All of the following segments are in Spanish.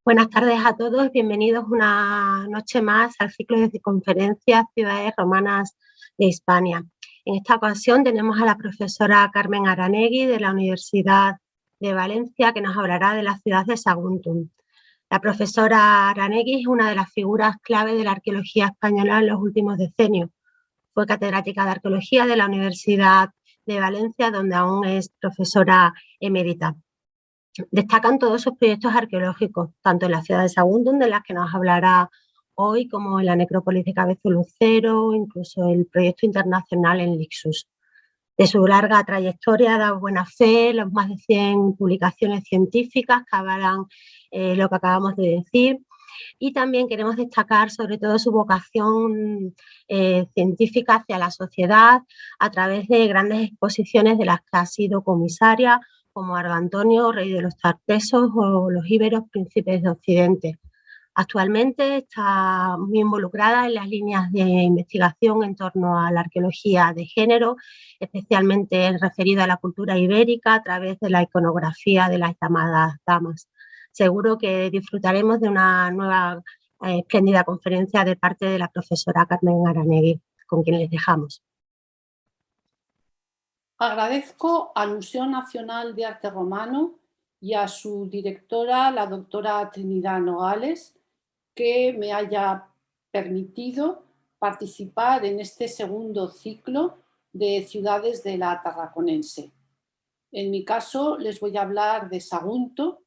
Buenas tardes a todos, bienvenidos una noche más al ciclo de conferencias Ciudades Romanas de Hispania. En esta ocasión tenemos a la profesora Carmen Aranegui de la Universidad de Valencia, que nos hablará de la ciudad de Saguntum. La profesora Aranegui es una de las figuras clave de la arqueología española en los últimos decenios. Fue catedrática de arqueología de la Universidad de Valencia, donde aún es profesora emérita. Destacan todos sus proyectos arqueológicos, tanto en la ciudad de Saguntum, de las que nos hablará hoy, como en la necrópolis de Cabezo Lucero, incluso el proyecto internacional en Lixus. De su larga trayectoria da buena fe los más de 100 publicaciones científicas que avalan lo que acabamos de decir. Y también queremos destacar sobre todo su vocación científica hacia la sociedad a través de grandes exposiciones de las que ha sido comisaria, como Marco Antonio, rey de los Tartesos, o los íberos, príncipes de Occidente. Actualmente está muy involucrada en las líneas de investigación en torno a la arqueología de género, especialmente referida a la cultura ibérica a través de la iconografía de las llamadas damas. Seguro que disfrutaremos de una nueva espléndida conferencia de parte de la profesora Carmen Aranegui, con quien les dejamos. Agradezco al Museo Nacional de Arte Romano y a su directora, la doctora Trinidad Nogales, que me haya permitido participar en este segundo ciclo de Ciudades de la Tarraconense. En mi caso les voy a hablar de Sagunto,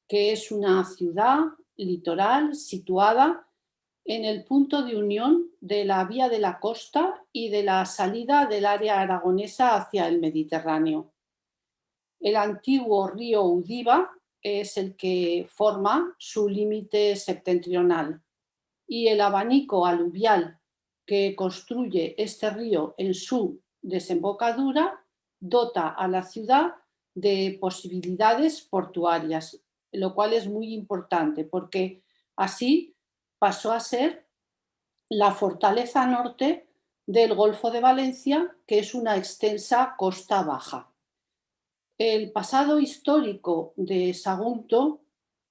que es una ciudad litoral situada en el punto de unión de la vía de la costa y de la salida del área aragonesa hacia el Mediterráneo. El antiguo río Udiva es el que forma su límite septentrional y el abanico aluvial que construye este río en su desembocadura dota a la ciudad de posibilidades portuarias, lo cual es muy importante porque así pasó a ser la fortaleza norte del Golfo de Valencia, que es una extensa costa baja. El pasado histórico de Sagunto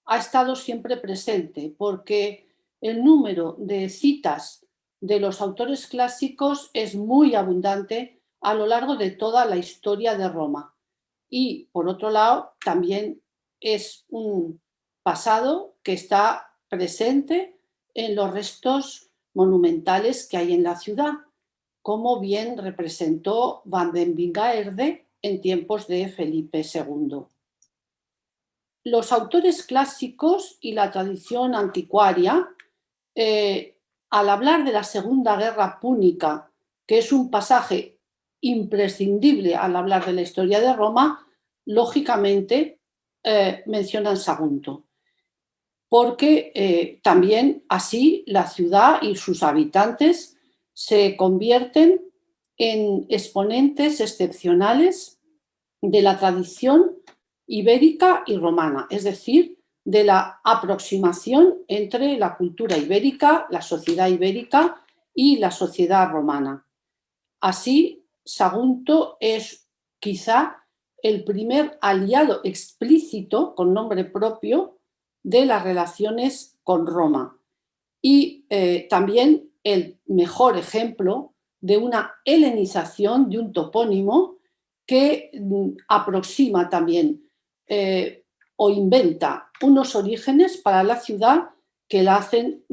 ha estado siempre presente porque el número de citas de los autores clásicos es muy abundante a lo largo de toda la historia de Roma. Y, por otro lado, también es un pasado que está presente en los restos monumentales que hay en la ciudad, como bien representó Van den Bingaerde en tiempos de Felipe II. Los autores clásicos y la tradición anticuaria, al hablar de la Segunda Guerra Púnica, que es un pasaje imprescindible al hablar de la historia de Roma, lógicamente mencionan Sagunto, porque también así la ciudad y sus habitantes se convierten en exponentes excepcionales de la tradición ibérica y romana, es decir, de la aproximación entre la cultura ibérica, la sociedad ibérica y la sociedad romana. Así, Sagunto es quizá el primer aliado explícito, con nombre propio, de las relaciones con Roma y también el mejor ejemplo de una helenización de un topónimo que aproxima también o inventa unos orígenes para la ciudad que la hacen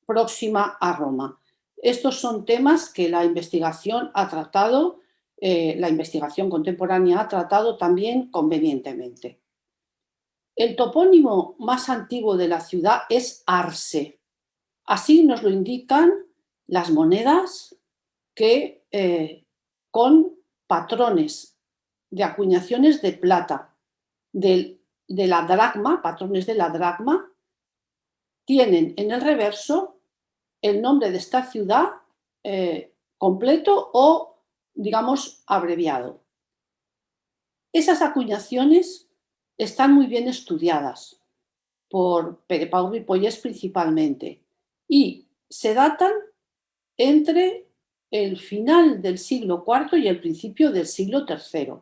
próxima a Roma. Estos son temas que la investigación ha tratado, la investigación contemporánea ha tratado también convenientemente. El topónimo más antiguo de la ciudad es Arse. Así nos lo indican las monedas que con patrones de acuñaciones de plata de la dracma, patrones de la dracma, tienen en el reverso el nombre de esta ciudad completo o, digamos, abreviado. Esas acuñaciones están muy bien estudiadas por Pere Pau Ripollès principalmente y se datan entre el final del siglo IV y el principio del siglo III,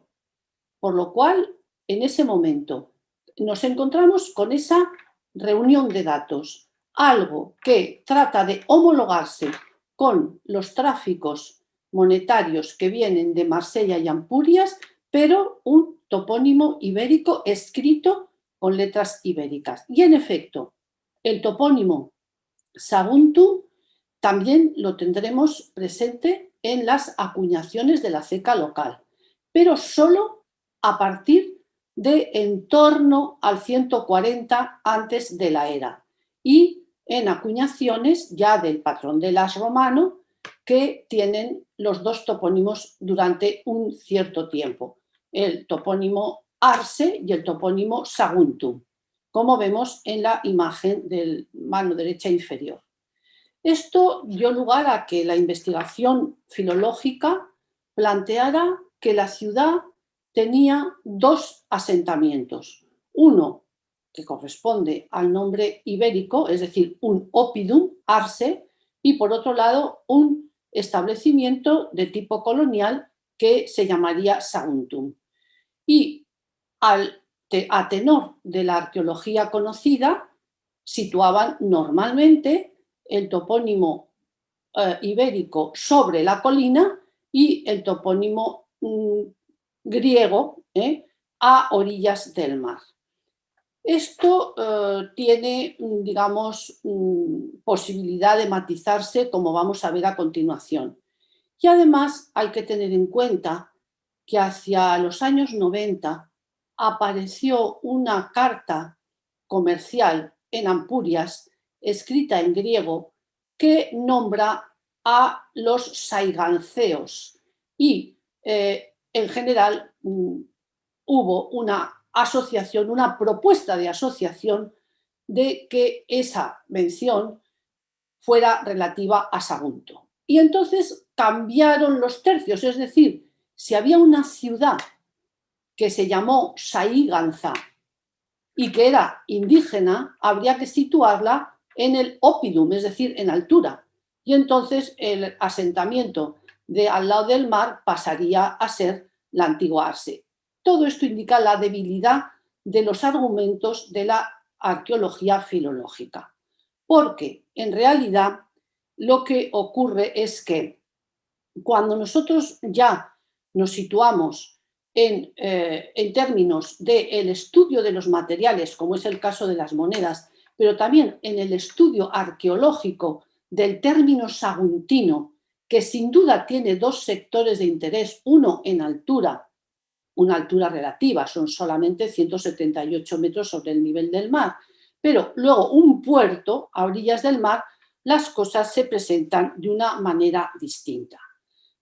por lo cual en ese momento nos encontramos con esa reunión de datos, algo que trata de homologarse con los tráficos monetarios que vienen de Marsella y Ampurias, pero un topónimo ibérico escrito con letras ibéricas. Y en efecto, el topónimo Saguntum también lo tendremos presente en las acuñaciones de la ceca local, pero solo a partir de en torno al 140 antes de la era y en acuñaciones ya del patrón de las romano que tienen los dos topónimos durante un cierto tiempo, el topónimo Arse y el topónimo Saguntum, como vemos en la imagen de mano derecha inferior. Esto dio lugar a que la investigación filológica planteara que la ciudad tenía dos asentamientos. Uno que corresponde al nombre ibérico, es decir, un oppidum, Arse, y por otro lado un establecimiento de tipo colonial que se llamaría Saguntum. Y a tenor de la arqueología conocida, situaban normalmente el topónimo ibérico sobre la colina y el topónimo griego a orillas del mar. Esto tiene, digamos, posibilidad de matizarse, como vamos a ver a continuación. Y además hay que tener en cuenta que hacia los años 90 apareció una carta comercial en Ampurias, escrita en griego, que nombra a los saiganceos y en general hubo una asociación, una propuesta de asociación de que esa mención fuera relativa a Sagunto. Y entonces cambiaron los tercios, es decir, si había una ciudad que se llamó Saiganza y que era indígena, habría que situarla en el oppidum, es decir, en altura. Y entonces el asentamiento de al lado del mar pasaría a ser la antigua Arse. Todo esto indica la debilidad de los argumentos de la arqueología filológica, porque en realidad lo que ocurre es que cuando nosotros ya nos situamos en términos del estudio de los materiales, como es el caso de las monedas, pero también en el estudio arqueológico del término saguntino, que sin duda tiene dos sectores de interés, uno en altura, una altura relativa, son solamente 178 metros sobre el nivel del mar, pero luego un puerto a orillas del mar, las cosas se presentan de una manera distinta.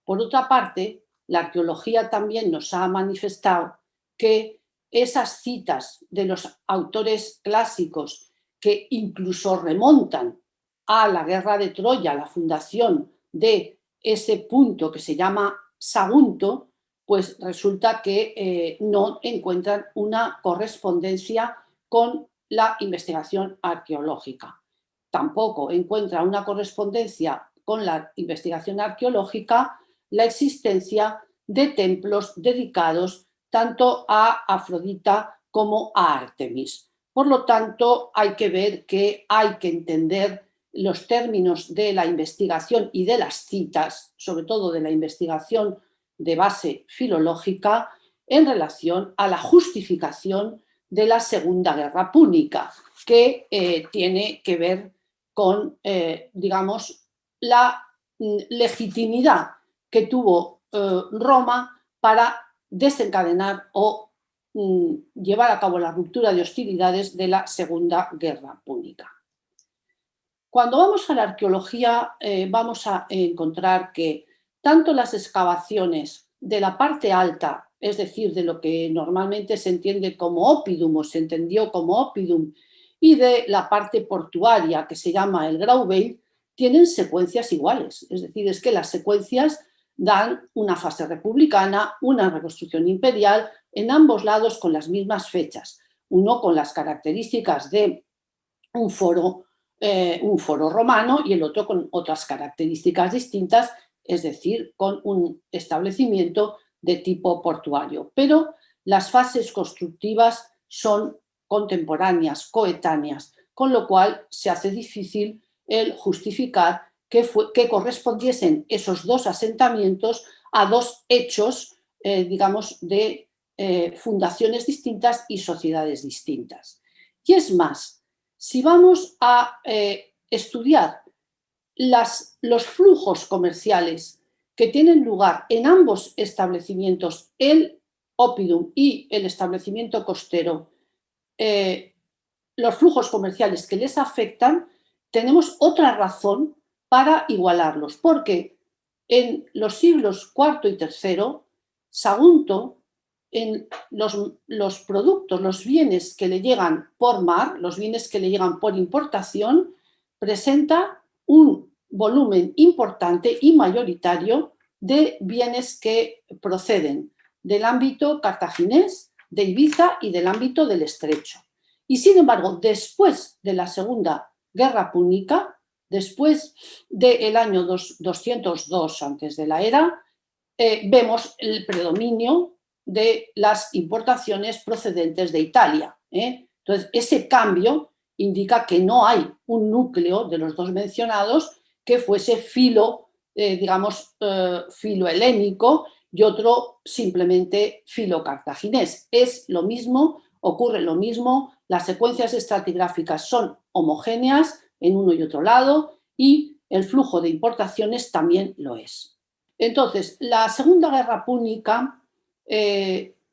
Por otra parte, la arqueología también nos ha manifestado que esas citas de los autores clásicos que incluso remontan a la guerra de Troya, la fundación de ese punto que se llama Sagunto, pues resulta que no encuentran una correspondencia con la investigación arqueológica. Tampoco encuentra una correspondencia con la investigación arqueológica la existencia de templos dedicados tanto a Afrodita como a Artemis. Por lo tanto, hay que ver que hay que entender los términos de la investigación y de las citas, sobre todo de la investigación de base filológica, en relación a la justificación de la Segunda Guerra Púnica, que tiene que ver con, digamos, la legitimidad que tuvo Roma para desencadenar o llevar a cabo la ruptura de hostilidades de la Segunda Guerra Púnica. Cuando vamos a la arqueología vamos a encontrar que tanto las excavaciones de la parte alta, es decir, de lo que normalmente se entiende como oppidum o se entendió como oppidum, y de la parte portuaria que se llama el Graubeil, tienen secuencias iguales. Es decir, es que las secuencias dan una fase republicana, una reconstrucción imperial, en ambos lados con las mismas fechas. Uno con las características de un foro romano y el otro con otras características distintas, es decir, con un establecimiento de tipo portuario. Pero las fases constructivas son contemporáneas, coetáneas, con lo cual se hace difícil el justificar que correspondiesen esos dos asentamientos a dos hechos, digamos, de fundaciones distintas y sociedades distintas. Y es más, si vamos a estudiar los flujos comerciales que tienen lugar en ambos establecimientos, el oppidum y el establecimiento costero, los flujos comerciales que les afectan, tenemos otra razón para igualarlos, porque en los siglos IV y III, Sagunto, en los productos, los bienes que le llegan por mar, los bienes que le llegan por importación, presenta un volumen importante y mayoritario de bienes que proceden del ámbito cartaginés, de Ibiza y del ámbito del Estrecho. Y sin embargo, después de la Segunda Guerra Púnica, después del año 202 antes de la era, vemos el predominio de las importaciones procedentes de Italia. Entonces, ese cambio indica que no hay un núcleo de los dos mencionados que fuese filohelénico y otro simplemente filocartaginés. Es lo mismo, ocurre lo mismo, las secuencias estratigráficas son homogéneas en uno y otro lado y el flujo de importaciones también lo es. Entonces, la Segunda Guerra Púnica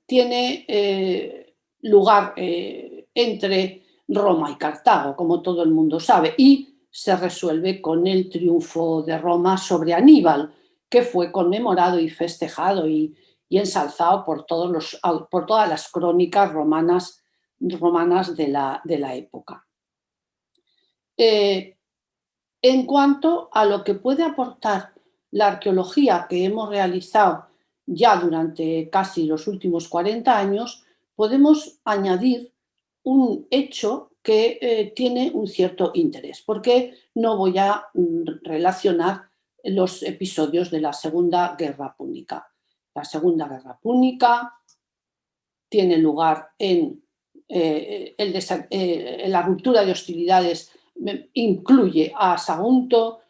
tiene lugar entre Roma y Cartago, como todo el mundo sabe, y se resuelve con el triunfo de Roma sobre Aníbal, que fue conmemorado y festejado y ensalzado por todas las crónicas romanas de la época. En cuanto a lo que puede aportar la arqueología que hemos realizado ya durante casi los últimos 40 años, podemos añadir un hecho que tiene un cierto interés, porque no voy a relacionar los episodios de la Segunda Guerra Púnica. La Segunda Guerra Púnica tiene lugar en la ruptura de hostilidades, incluye a Sagunto,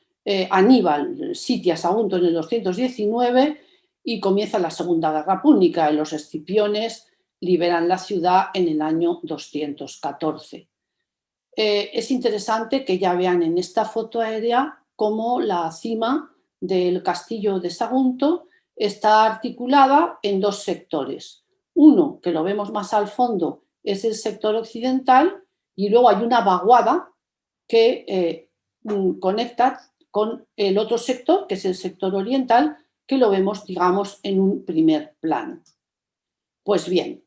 Aníbal sitia Sagunto en el 219 y comienza la Segunda Guerra Púnica y los escipiones liberan la ciudad en el año 214. Es interesante que ya vean en esta foto aérea cómo la cima del castillo de Sagunto está articulada en dos sectores. Uno, que lo vemos más al fondo, es el sector occidental y luego hay una vaguada que conecta con el otro sector, que es el sector oriental, que lo vemos, digamos, en un primer plano. Pues bien,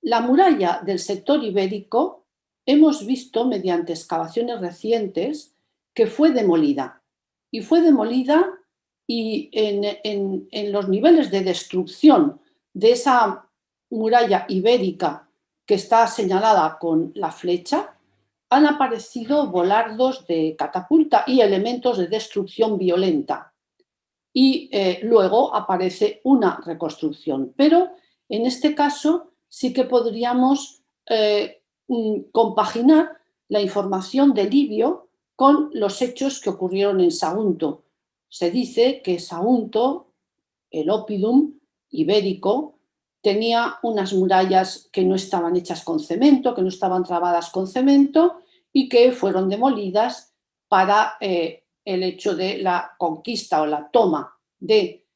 la muralla del sector ibérico hemos visto mediante excavaciones recientes que fue demolida. Y fue demolida y en los niveles de destrucción de esa muralla ibérica que está señalada con la flecha, han aparecido volardos de catapulta y elementos de destrucción violenta. Y luego aparece una reconstrucción. Pero en este caso sí que podríamos compaginar la información de Livio con los hechos que ocurrieron en Sagunto. Se dice que Sagunto, el oppidum ibérico, tenía unas murallas que no estaban hechas con cemento, que no estaban trabadas con cemento y que fueron demolidas para el hecho de la conquista o la toma de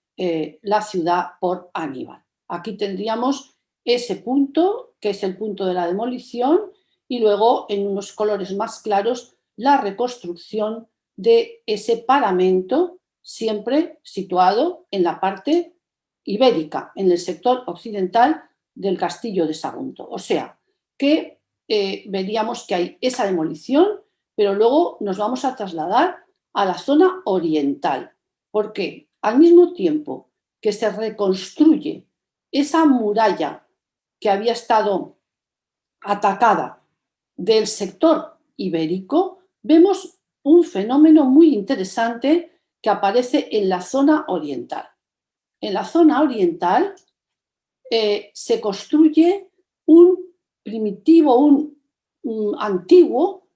la ciudad por Aníbal. Aquí tendríamos ese punto, que es el punto de la demolición, y luego en unos colores más claros la reconstrucción de ese paramento, siempre situado en la parte ibérica, en el sector occidental del castillo de Sagunto. O sea, que veríamos que hay esa demolición, pero luego nos vamos a trasladar a la zona oriental, porque al mismo tiempo que se reconstruye esa muralla que había estado atacada del sector ibérico, vemos un fenómeno muy interesante que aparece en la zona oriental. En la zona oriental se construye un primitivo, un antiguo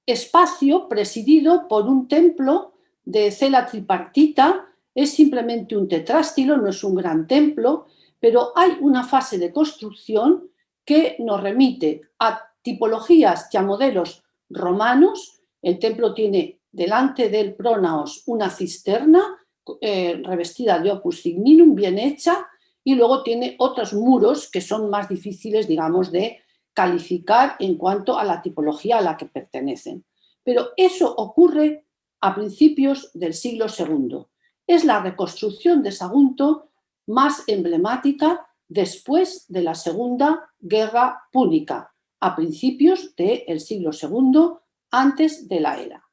espacio presidido por un templo de cela tripartita. Es simplemente un tetrástilo, no es un gran templo, pero hay una fase de construcción que nos remite a tipologías y a modelos romanos. El templo tiene delante del prónaos una cisterna revestida de opus signinum, bien hecha, y luego tiene otros muros que son más difíciles, digamos, de calificar en cuanto a la tipología a la que pertenecen. Pero eso ocurre a principios del siglo II. Es la reconstrucción de Sagunto más emblemática después de la Segunda Guerra Púnica, a principios del siglo II, antes de la era.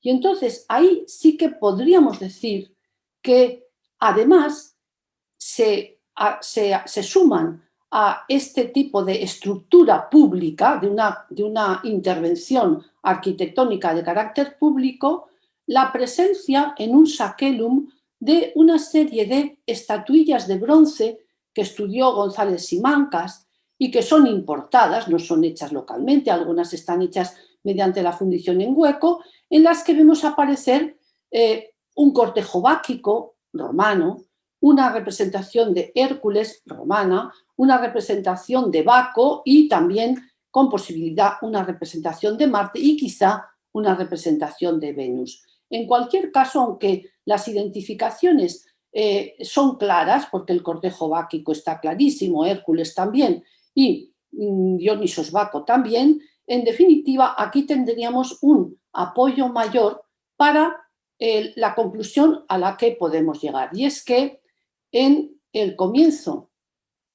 Y entonces ahí sí que podríamos decir que además se suman a este tipo de estructura pública, de una intervención arquitectónica de carácter público, la presencia en un saquelum de una serie de estatuillas de bronce que estudió González Simancas y que son importadas, no son hechas localmente, algunas están hechas mediante la fundición en hueco, en las que vemos aparecer un cortejo báquico romano, una representación de Hércules romana, una representación de Baco y también, con posibilidad, una representación de Marte y quizá una representación de Venus. En cualquier caso, aunque las identificaciones son claras, porque el cortejo báquico está clarísimo, Hércules también y Dionisos Baco también, en definitiva, aquí tendríamos un apoyo mayor para la conclusión a la que podemos llegar. Y es que en el comienzo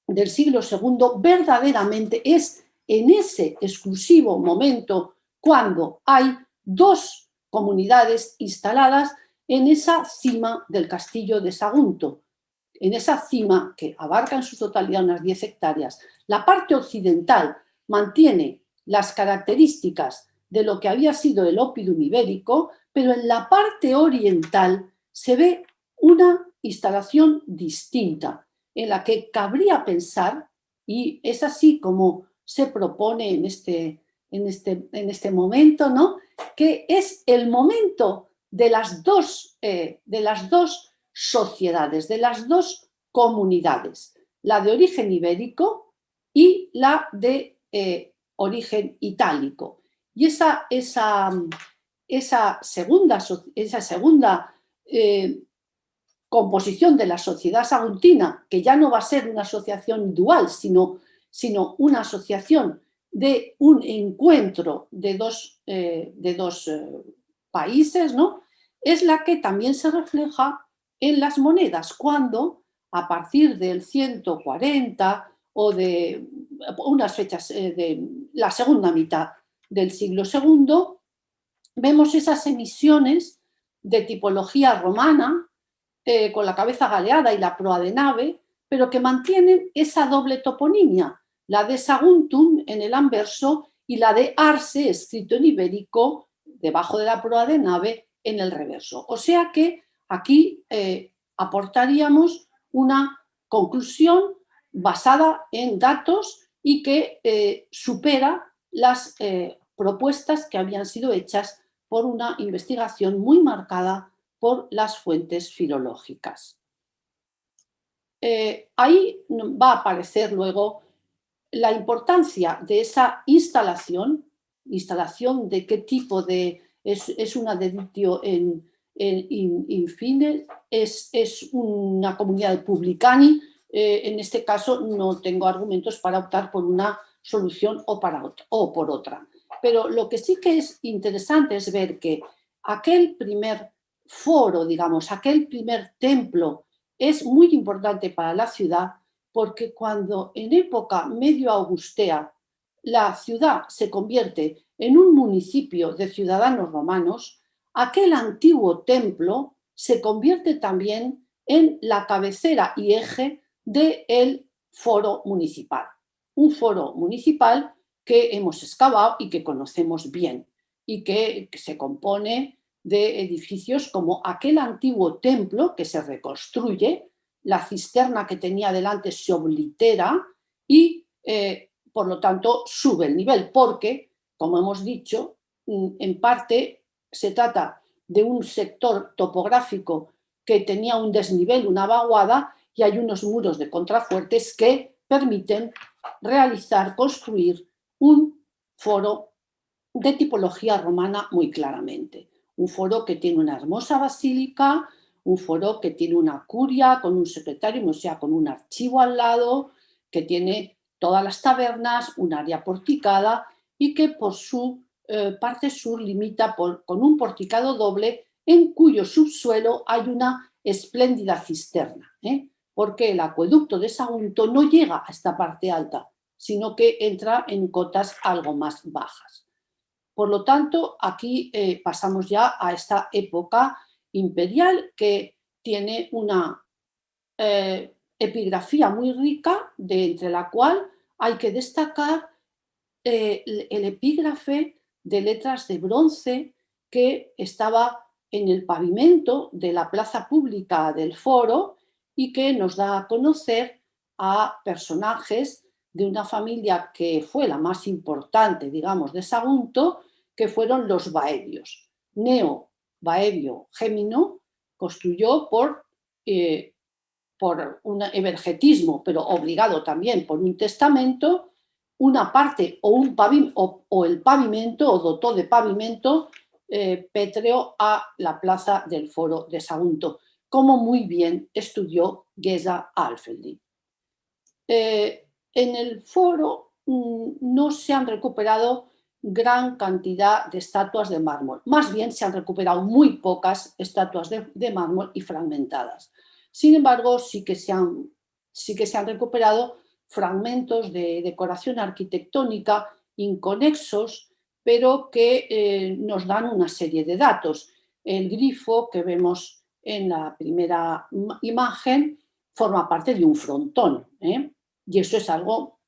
del siglo II, verdaderamente es en ese exclusivo momento cuando hay dos comunidades instaladas en esa cima del castillo de Sagunto, en esa cima que abarca en su totalidad unas 10 hectáreas. La parte occidental mantiene las características de lo que había sido el oppidum ibérico, pero en la parte oriental se ve una instalación distinta, en la que cabría pensar, y es así como se propone en este momento, ¿no?, que es el momento de las dos sociedades, de las dos comunidades, la de origen ibérico y la de origen itálico. Y esa segunda composición de la sociedad saguntina, que ya no va a ser una asociación dual, sino una asociación de un encuentro de dos países, ¿no?, es la que también se refleja en las monedas, cuando a partir del 140 o de unas fechas de la segunda mitad del siglo II, vemos esas emisiones de tipología romana, con la cabeza galeada y la proa de nave, pero que mantienen esa doble toponimia, la de Saguntum en el anverso y la de Arse, escrito en ibérico, debajo de la proa de nave, en el reverso. O sea que aquí aportaríamos una conclusión basada en datos y que supera las propuestas que habían sido hechas por una investigación muy marcada por las fuentes filológicas. Ahí va a aparecer luego la importancia de esa instalación de qué tipo de... Es una deditio in fine, es una comunidad de publicani. En este caso no tengo argumentos para optar por una solución o por otra. Pero lo que sí que es interesante es ver que aquel primer foro, digamos, aquel primer templo es muy importante para la ciudad, porque cuando en época medio augustea la ciudad se convierte en un municipio de ciudadanos romanos, aquel antiguo templo se convierte también en la cabecera y eje del foro municipal. Un foro municipal que hemos excavado y que conocemos bien y que se compone de edificios como aquel antiguo templo que se reconstruye, la cisterna que tenía delante se oblitera y por lo tanto sube el nivel, porque como hemos dicho, en parte se trata de un sector topográfico que tenía un desnivel, una vaguada, y hay unos muros de contrafuertes que permiten construir un foro de tipología romana muy claramente. Un foro que tiene una hermosa basílica, un foro que tiene una curia con un secretario, o sea, con un archivo al lado, que tiene todas las tabernas, un área porticada y que por su parte sur limita con un porticado doble en cuyo subsuelo hay una espléndida cisterna, porque el acueducto de Sagunto no llega a esta parte alta, sino que entra en cotas algo más bajas. Por lo tanto, aquí pasamos ya a esta época imperial que tiene una epigrafía muy rica, entre la cual hay que destacar el epígrafe de letras de bronce que estaba en el pavimento de la plaza pública del foro y que nos da a conocer a personajes de una familia que fue la más importante, digamos, de Sagunto, que fueron los Baevios. Neo Baevio Gémino construyó por un evergetismo, pero obligado también por un testamento, una parte o el pavimento, o dotó de pavimento pétreo a la plaza del foro de Sagunto, como muy bien estudió Geza Alfeldi. En el foro no se han recuperado gran cantidad de estatuas de mármol, más bien se han recuperado muy pocas estatuas de mármol y fragmentadas. Sin embargo, sí que se han recuperado fragmentos de decoración arquitectónica inconexos, pero que nos dan una serie de datos. El grifo que vemos en la primera imagen forma parte de un frontón, y eso es algo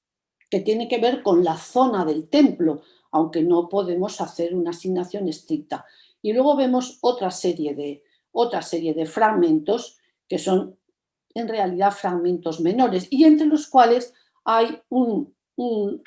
que tiene que ver con la zona del templo, aunque no podemos hacer una asignación estricta. Y luego vemos otra serie de fragmentos que son en realidad fragmentos menores y entre los cuales hay un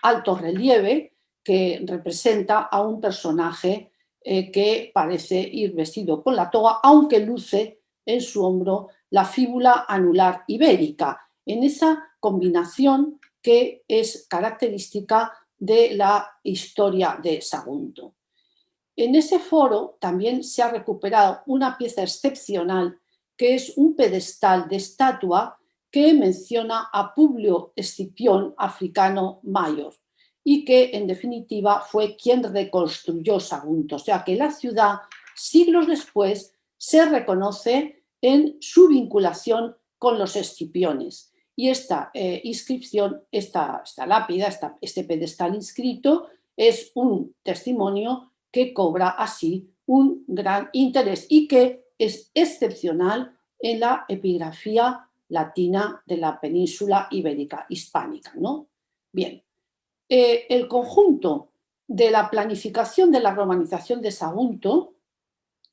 alto relieve que representa a un personaje que parece ir vestido con la toga, aunque luce en su hombro la fíbula anular ibérica, en esa combinación que es característica de la historia de Sagunto. En ese foro también se ha recuperado una pieza excepcional que es un pedestal de estatua que menciona a Publio Escipión Africano Mayor y que en definitiva fue quien reconstruyó Sagunto. O sea que la ciudad, siglos después, se reconoce en su vinculación con los escipiones. Y esta inscripción, esta lápida, este pedestal inscrito, es un testimonio que cobra así un gran interés y que es excepcional en la epigrafía latina de la península ibérica hispánica, ¿no? Bien, el conjunto de la planificación de la romanización de Sagunto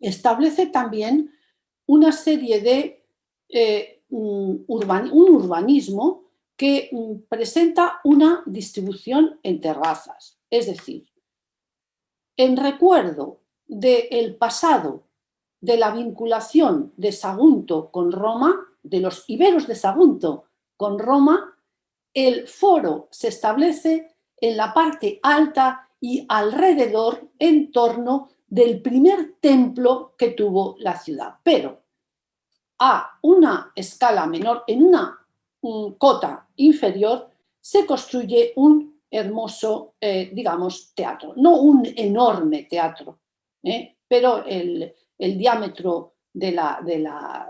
establece también una serie de un urbanismo que presenta una distribución en terrazas, es decir, en recuerdo del pasado de la vinculación de Sagunto con Roma, de los iberos de Sagunto con Roma, el foro se establece en la parte alta y alrededor, en torno del primer templo que tuvo la ciudad, pero a una escala menor, en una cota inferior, se construye un hermoso, digamos, teatro. No un enorme teatro, pero el diámetro de la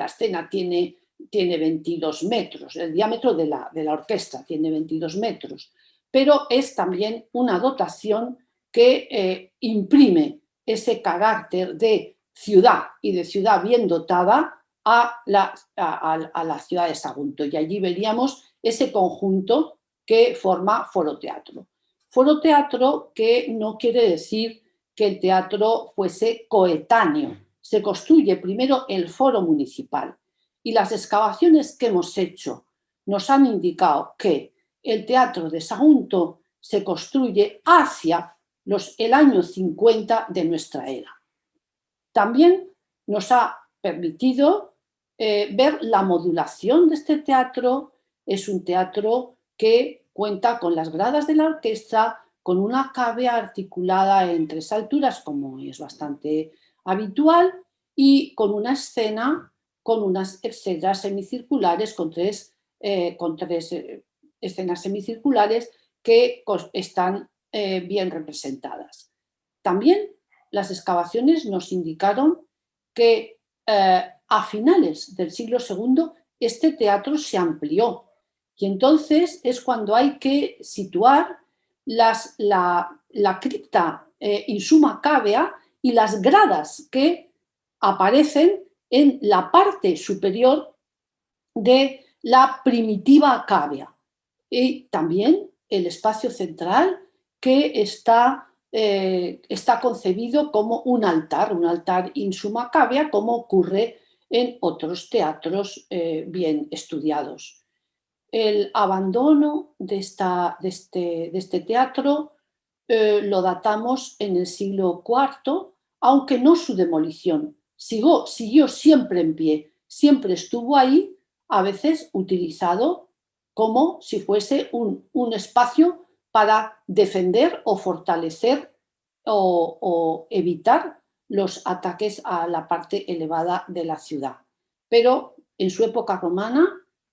escena tiene 22 metros, el diámetro de la orquesta tiene 22 metros, pero es también una dotación que imprime ese carácter de ciudad y de ciudad bien dotada a la ciudad de Sagunto. Y allí veríamos ese conjunto que forma Foro Teatro. Foro Teatro que no quiere decir que el teatro fuese coetáneo. Se construye primero el foro municipal y las excavaciones que hemos hecho nos han indicado que el teatro de Sagunto se construye hacia el año 50 de nuestra era. También nos ha permitido ver la modulación de este teatro. Es un teatro que cuenta con las gradas de la orquesta, con una cavea articulada en 3 alturas, como es bastante habitual, y con una escena con unas escenas semicirculares, con tres escenas semicirculares que están bien representadas. También las excavaciones nos indicaron que a finales del siglo II este teatro se amplió, y entonces es cuando hay que situar la cripta insuma cavea y las gradas que aparecen en la parte superior de la primitiva cavea. Y también el espacio central, que está concebido como un altar insuma cavea, como ocurre en otros teatros bien estudiados. El abandono de este teatro lo datamos en el siglo IV, aunque no su demolición. Siguió siempre en pie, siempre estuvo ahí, a veces utilizado como si fuese un espacio para defender o fortalecer o evitar los ataques a la parte elevada de la ciudad. Pero en su época romana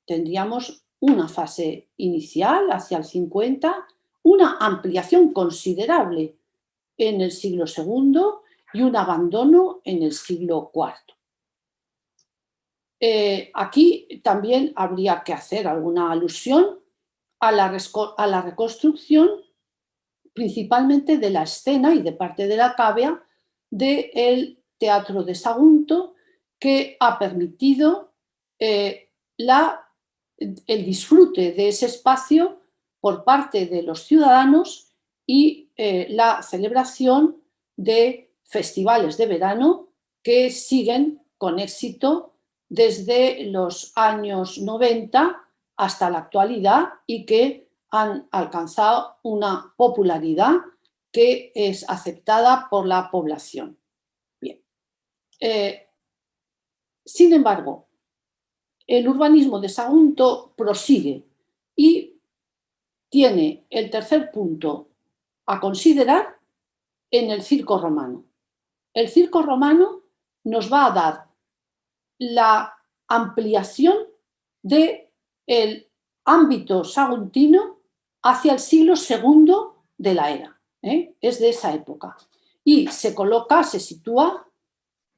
tendríamos una fase inicial hacia el 50, una ampliación considerable en el siglo II y un abandono en el siglo IV. Aquí también habría que hacer alguna alusión a la reconstrucción, principalmente de la escena y de parte de la cavea del Teatro de Sagunto, que ha permitido el disfrute de ese espacio por parte de los ciudadanos y la celebración de festivales de verano que siguen con éxito desde los años 90 hasta la actualidad y que han alcanzado una popularidad que es aceptada por la población. Bien. Sin embargo, el urbanismo de Sagunto prosigue y tiene el tercer punto a considerar en el circo romano. El circo romano nos va a dar la ampliación del ámbito saguntino hacia el siglo II de la era. Es de esa época. Y se sitúa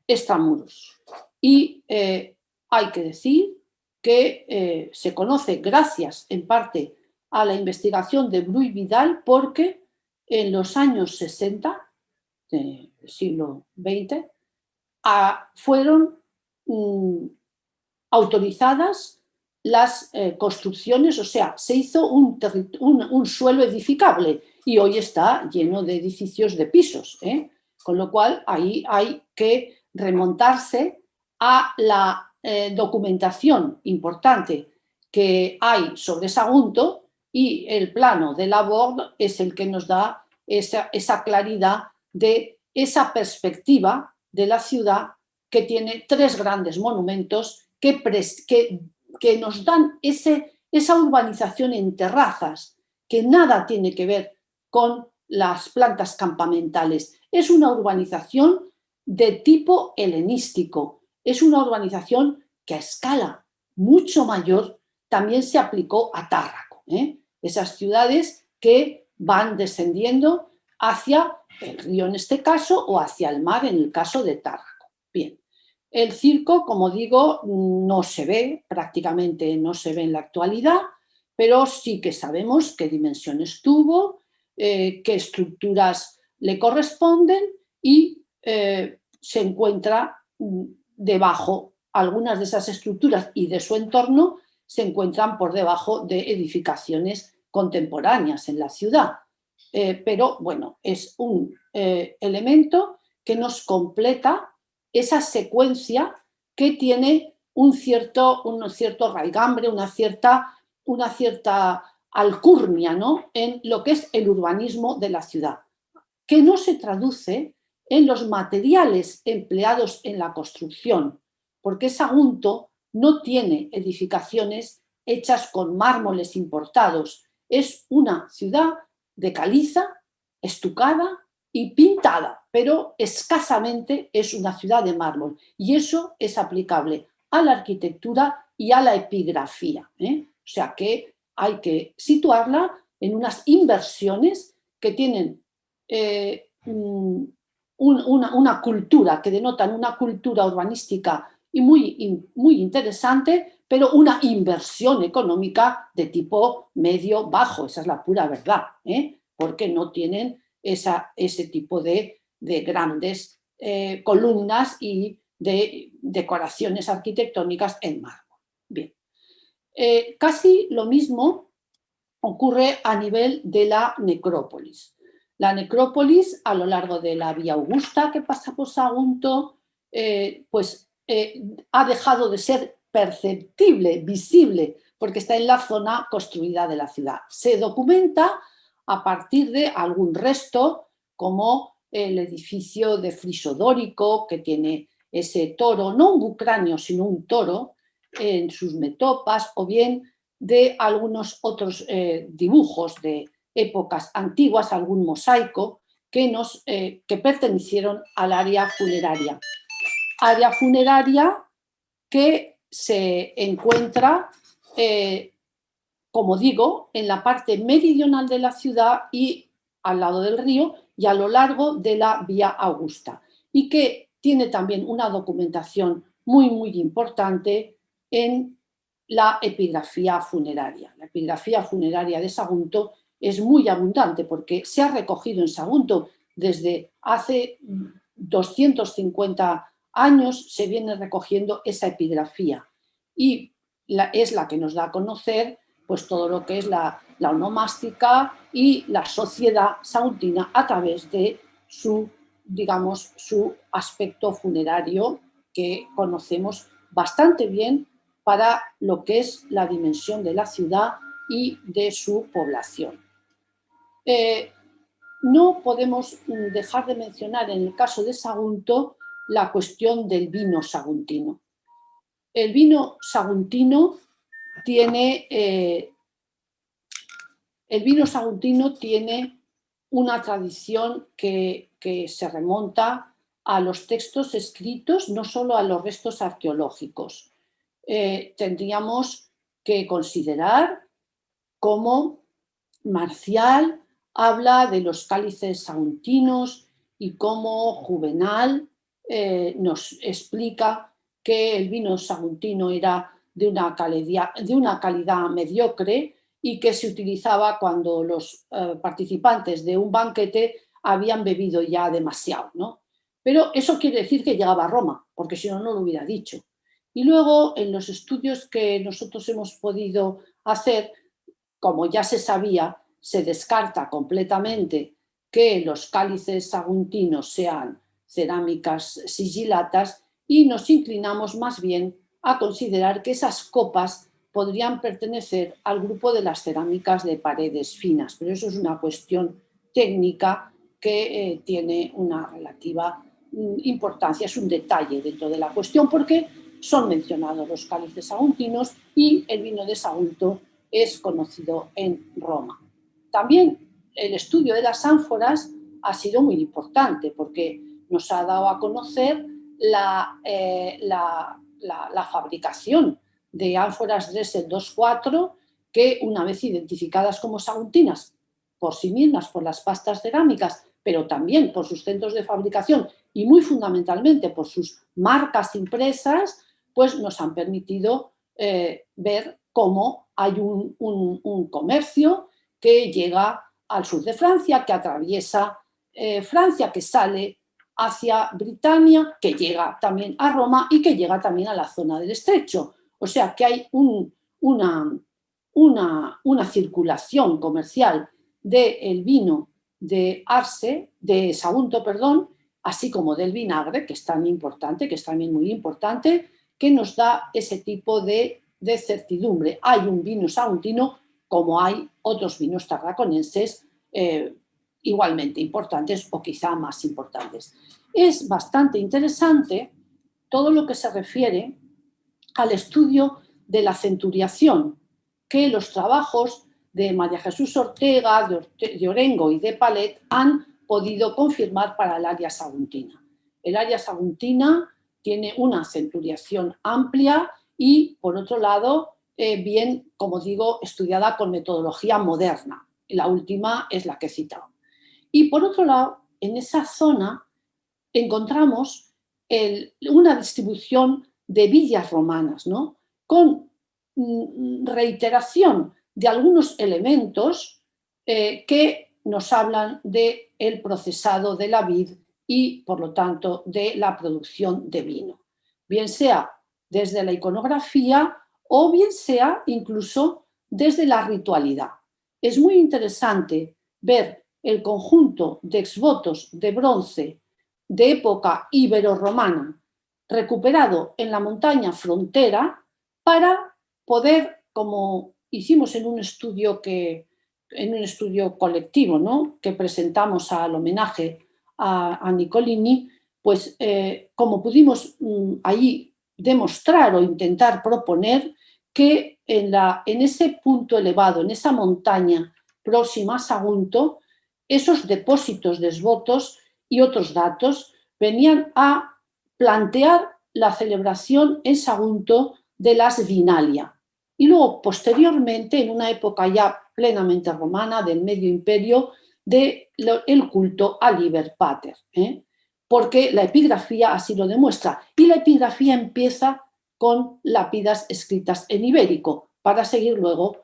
extramuros. Y hay que decir que se conoce gracias en parte a la investigación de Bru y Vidal, porque en los años 60 del siglo XX fueron autorizadas las construcciones, o sea, se hizo un suelo edificable y hoy está lleno de edificios de pisos, con lo cual ahí hay que remontarse a la documentación importante que hay sobre Sagunto, y el plano de Laborde es el que nos da esa claridad de esa perspectiva de la ciudad, que tiene 3 grandes monumentos que nos dan esa urbanización en terrazas, que nada tiene que ver con las plantas campamentales. Es una urbanización de tipo helenístico, es una urbanización que a escala mucho mayor también se aplicó a Tárraco. Esas ciudades que van descendiendo hacia el río en este caso o hacia el mar en el caso de Tárraco. Bien. El circo, como digo, no se ve, prácticamente no se ve en la actualidad, pero sí que sabemos qué dimensiones tuvo, qué estructuras le corresponden y se encuentra debajo, algunas de esas estructuras y de su entorno se encuentran por debajo de edificaciones contemporáneas en la ciudad. Pero bueno, es un elemento que nos completa esa secuencia que tiene un cierto raigambre, una cierta alcurnia, ¿no?, en lo que es el urbanismo de la ciudad, que no se traduce en los materiales empleados en la construcción, porque Sagunto no tiene edificaciones hechas con mármoles importados. Es una ciudad de caliza, estucada y pintada, pero escasamente es una ciudad de mármol. Y eso es aplicable a la arquitectura y a la epigrafía, ¿eh? O sea que hay que situarla en unas inversiones que tienen una cultura, que denotan una cultura urbanística y muy interesante, pero una inversión económica de tipo medio-bajo, esa es la pura verdad, ¿eh? Porque no tienen ese tipo de grandes columnas y de decoraciones arquitectónicas en mármol. Bien. Casi lo mismo ocurre a nivel de la necrópolis. La necrópolis, a lo largo de la Vía Augusta que pasa por Sagunto, ha dejado de ser perceptible, visible, porque está en la zona construida de la ciudad. Se documenta a partir de algún resto, como el edificio de friso dórico, que tiene ese toro, no un bucráneo, sino un toro en sus metopas, o bien de algunos otros dibujos de épocas antiguas, algún mosaico que pertenecieron al área funeraria. Área funeraria que se encuentra, como digo, en la parte meridional de la ciudad y al lado del río y a lo largo de la Vía Augusta, y que tiene también una documentación muy importante en la epigrafía funeraria. La epigrafía funeraria de Sagunto es muy abundante porque se ha recogido en Sagunto desde hace 250 años, se viene recogiendo esa epigrafía y es la que nos da a conocer pues todo lo que es la onomástica y la sociedad saguntina a través de su aspecto funerario, que conocemos bastante bien para lo que es la dimensión de la ciudad y de su población. No podemos dejar de mencionar en el caso de Sagunto la cuestión del vino saguntino. El vino saguntino tiene una tradición que se remonta a los textos escritos, no solo a los restos arqueológicos. Tendríamos que considerar cómo Marcial habla de los cálices saguntinos y cómo Juvenal nos explica que el vino saguntino era de una calidad mediocre y que se utilizaba cuando los participantes de un banquete habían bebido ya demasiado, ¿no? Pero eso quiere decir que llegaba a Roma, porque si no, no lo hubiera dicho. Y luego, en los estudios que nosotros hemos podido hacer, como ya se sabía, se descarta completamente que los cálices saguntinos sean cerámicas sigilatas y nos inclinamos más bien a considerar que esas copas podrían pertenecer al grupo de las cerámicas de paredes finas, pero eso es una cuestión técnica que tiene una relativa importancia, es un detalle dentro de la cuestión porque son mencionados los cálices saguntinos y el vino de Sagunto es conocido en Roma. También el estudio de las ánforas ha sido muy importante porque nos ha dado a conocer la fabricación de ánforas Dressel 2.4 que, una vez identificadas como saguntinas por sí mismas, por las pastas cerámicas, pero también por sus centros de fabricación y muy fundamentalmente por sus marcas impresas, pues nos han permitido ver cómo hay un comercio que llega al sur de Francia, que atraviesa Francia, que sale hacia Britania, que llega también a Roma y que llega también a la zona del Estrecho. O sea que hay una circulación comercial del vino de Arce, de Sagunto, perdón, así como del vinagre, que es tan importante, que es también muy importante, que nos da ese tipo de certidumbre. Hay un vino saguntino como hay otros vinos tarraconenses igualmente importantes o quizá más importantes. Es bastante interesante todo lo que se refiere al estudio de la centuriación, que los trabajos de María Jesús Ortega, de Orengo y de Palet han podido confirmar para el área saguntina. El área saguntina tiene una centuriación amplia y, por otro lado, bien, como digo, estudiada con metodología moderna. La última es la que he citado. Y, por otro lado, en esa zona encontramos una distribución de villas romanas, ¿no? Con reiteración de algunos elementos que nos hablan del procesado de la vid y, por lo tanto, de la producción de vino. Bien sea desde la iconografía o bien sea incluso desde la ritualidad. Es muy interesante ver el conjunto de exvotos de bronce de época ibero-romana recuperado en la montaña frontera para poder, como hicimos en un estudio colectivo, ¿no?, que presentamos al homenaje a Nicolini, pues como pudimos allí demostrar o intentar proponer que en ese punto elevado, en esa montaña próxima a Sagunto, esos depósitos de exvotos y otros datos venían a plantear la celebración en Sagunto de las Vinalia. Y luego, posteriormente, en una época ya plenamente romana, del Medio Imperio, del culto a Liber Pater, porque la epigrafía así lo demuestra. Y la epigrafía empieza con lápidas escritas en ibérico, para seguir luego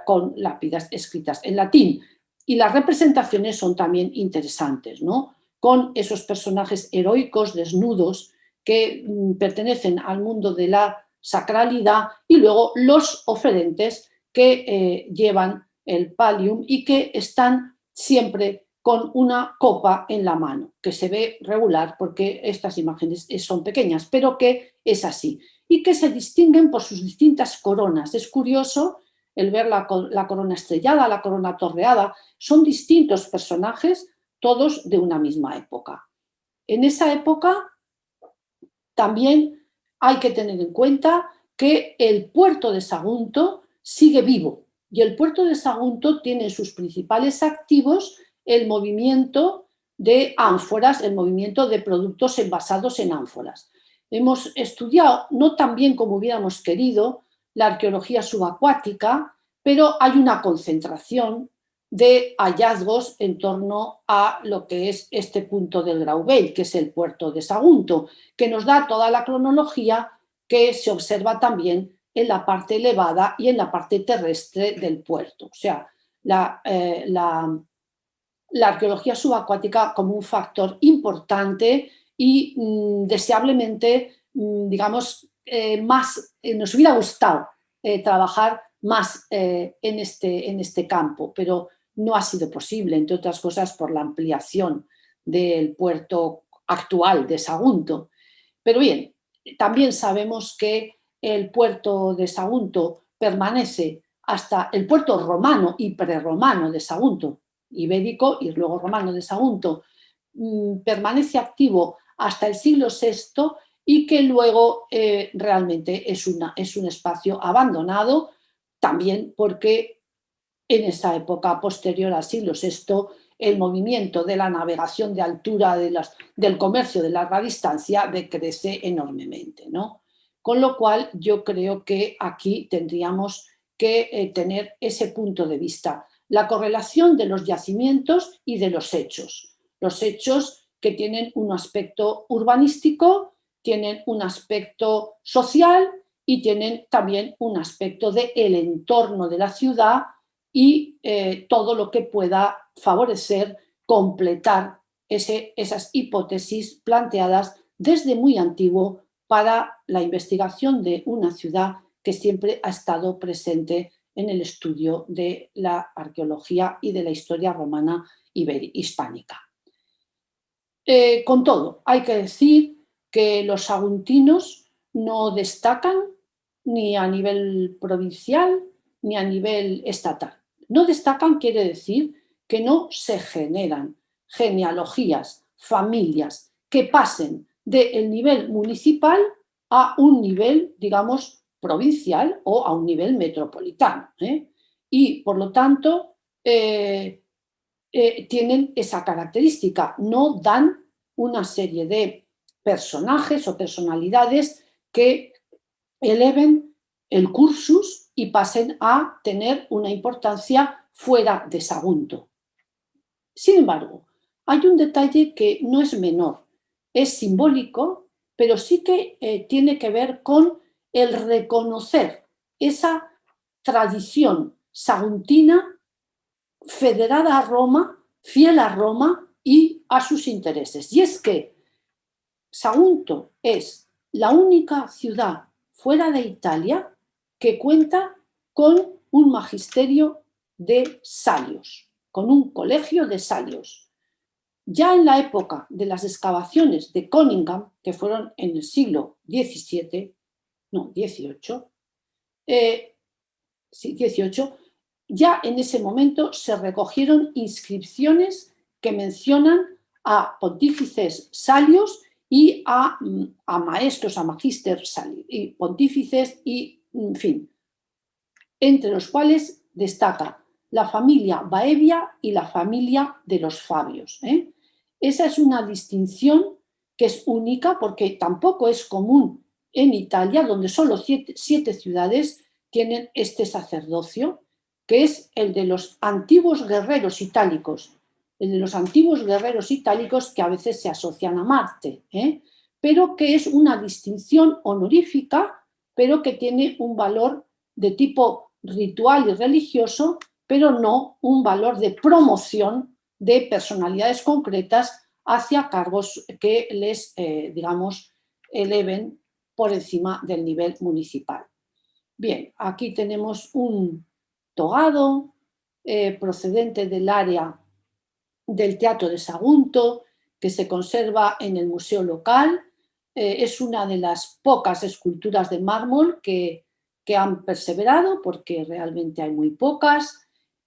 con lápidas escritas en latín. Y las representaciones son también interesantes, ¿no?, con esos personajes heroicos, desnudos, que pertenecen al mundo de la sacralidad, y luego los oferentes que llevan el pallium y que están siempre con una copa en la mano, que se ve regular porque estas imágenes son pequeñas, pero que es así, y que se distinguen por sus distintas coronas. Es curioso el ver la corona estrellada, la corona torreada. Son distintos personajes, todos de una misma época. En esa época también hay que tener en cuenta que el puerto de Sagunto sigue vivo, y el puerto de Sagunto tiene sus principales activos el movimiento de ánforas, el movimiento de productos envasados en ánforas. Hemos estudiado, no tan bien como hubiéramos querido, la arqueología subacuática, pero hay una concentración de hallazgos en torno a lo que es este punto del Grauvell, que es el puerto de Sagunto, que nos da toda la cronología que se observa también en la parte elevada y en la parte terrestre del puerto. O sea, la arqueología subacuática como un factor importante y deseablemente, digamos, nos hubiera gustado trabajar más en este campo, pero no ha sido posible, entre otras cosas por la ampliación del puerto actual de Sagunto. Pero bien, también sabemos que el puerto de Sagunto permanece hasta el puerto romano y prerromano de Sagunto, ibérico y luego romano de Sagunto, permanece activo hasta el siglo VI y que luego realmente es un espacio abandonado, también porque en esa época posterior al siglo VI el movimiento de la navegación de altura, del comercio de larga distancia decrece enormemente, ¿no? Con lo cual yo creo que aquí tendríamos que tener ese punto de vista, la correlación de los yacimientos y de los hechos que tienen un aspecto urbanístico, tienen un aspecto social y tienen también un aspecto del entorno de la ciudad y todo lo que pueda favorecer, completar esas hipótesis planteadas desde muy antiguo para la investigación de una ciudad que siempre ha estado presente en el estudio de la arqueología y de la historia romana hispánica. Con todo, hay que decir que los saguntinos no destacan ni a nivel provincial ni a nivel estatal. No destacan quiere decir que no se generan genealogías, familias que pasen del nivel municipal a un nivel, digamos, provincial o a un nivel metropolitano. Y, por lo tanto, tienen esa característica, no dan una serie de personajes o personalidades que eleven el cursus y pasen a tener una importancia fuera de Sagunto. Sin embargo, hay un detalle que no es menor, es simbólico, pero sí que tiene que ver con el reconocer esa tradición saguntina federada a Roma, fiel a Roma y a sus intereses. Y es que Sagunto es la única ciudad fuera de Italia que cuenta con un magisterio de salios, con un colegio de salios. Ya en la época de las excavaciones de Conyngham, que fueron en el siglo XVII, no, XVIII, ya en ese momento se recogieron inscripciones que mencionan a pontífices salios y a maestros, a magíster y pontífices y, en fin, entre los cuales destaca la familia Baevia y la familia de los Fabios. Esa es una distinción que es única porque tampoco es común en Italia, donde solo 7 ciudades tienen este sacerdocio, que es el de los antiguos guerreros itálicos, que a veces se asocian a Marte, pero que es una distinción honorífica, pero que tiene un valor de tipo ritual y religioso, pero no un valor de promoción de personalidades concretas hacia cargos que les, digamos, eleven por encima del nivel municipal. Bien, aquí tenemos un togado procedente del área del Teatro de Sagunto, que se conserva en el museo local. Es una de las pocas esculturas de mármol que han perseverado, porque realmente hay muy pocas.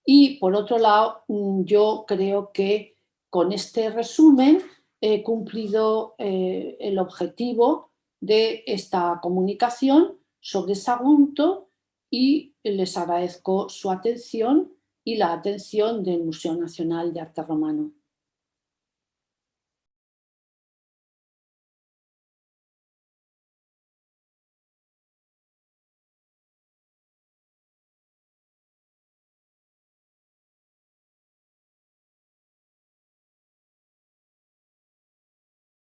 Y por otro lado, yo creo que con este resumen he cumplido el objetivo de esta comunicación sobre Sagunto y les agradezco su atención y la atención del Museo Nacional de Arte Romano.